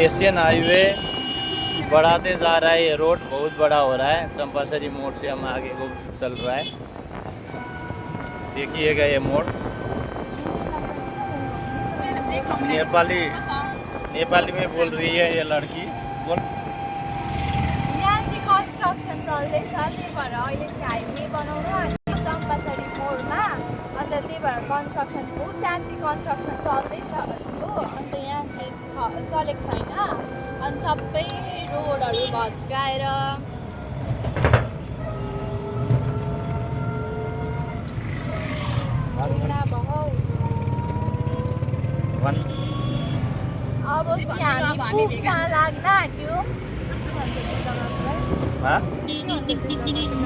Asian highway बढ़ाते जा रहा है। ये रोड बहुत बड़ा हो रहा है। चंपासरी मोड़ से हम आगे को चल रहा है। देखिएगा ये मोड़। नेपाली नेपाली में बोल रही है ये लड़की। बोल। यहाँ चाहिँ कन्स्ट्रक्सन चल्दैछ, त्यही भएर अहिले चाहिँ हाइवे बनाउनु अनि चम्पासरी मोडमा, अन्त त्यही भएर कन्स्ट्रक्सन हो। त्यहाँ चाहिँ कन्स्ट्रक्सन चल्दैछ हो, अन्त यहाँ चाहिँ चलेको छैन। अनि सबै रोडहरू भत्काएर अब चाहिँ हामी पुग्न लाग्न आँट्यो।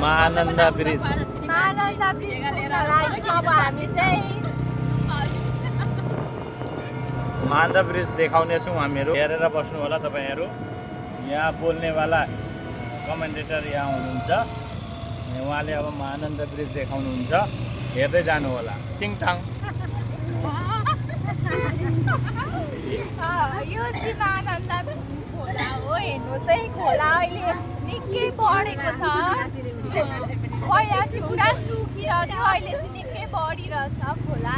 महानन्दा ब्रिज। महानन्दा ब्रिज पुग्न लाग्यौँ अब हामी चाहिँ। महानन्दा ब्रिज देखाउने छौँ हामीहरू। हेरेर बस्नु होला तपाईँहरू। यहाँ बोल्नेवाला कमेन्टेटर यहाँ हुनुहुन्छ। उहाँले अब महानन्दा ब्रिज देखाउनुहुन्छ। हेर्दै जानु होला। टिङटाङ। यो चाहिँ महानन्दा खोला हो। हेर्नुहोस् है, खोला अहिले निकै बढेको छ। पहिला चाहिँ पुरा सुकिरहेको थियो, अहिले चाहिँ निकै बढिरहेछ खोला।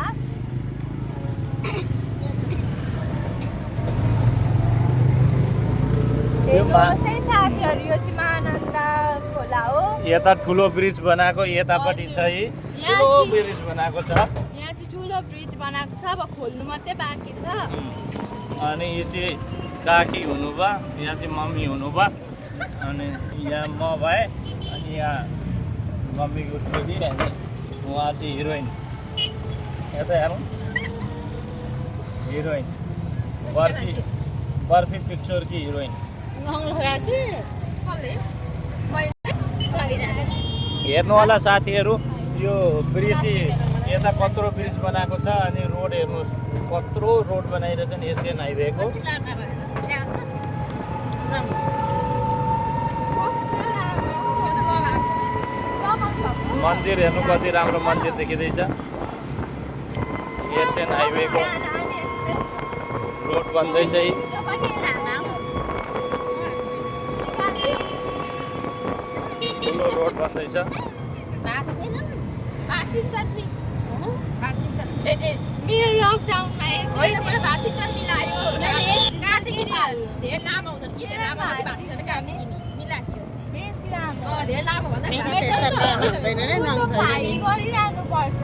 हेर्नुहोस् है साथीहरू, यो चाहिँ महानन्दा खोला हो। यता ठुलो ब्रिज बनाएको, यतापट्टि चाहिँ ठुलो ब्रिज बनाएको छ। यहाँ चाहिँ ठुलो ब्रिज बनाएको छ, अब खोल्नु मात्रै बाँकी छ। अनि यो चाहिँ काकी हुनुभयो, यहाँ चाहिँ मम्मी हुनुभयो, अनि यहाँ म भए, अनि यहाँ मम्मीको छोरी, अनि उहाँ चाहिँ हिरोइन। यता हेरौँ, हिरोइन बर्फी पिक्चर की हिरोइन। हेर्नु होला साथीहरू, यो ब्रिज यता कत्रो ब्रिज बनाएको छ। अनि रोड हेर्नुहोस्, कत्रो रोड बनाइरहेछन् एसियन हाइवेको। मन्दिर हेर्नु, कति राम्रो मन्दिर देखिँदैछ। एसियन हाइवेको रोड बन्दैछ। ठुलो रोड बन्दैछ। मेरो लकडाउनमा गरिरहनु पर्छ।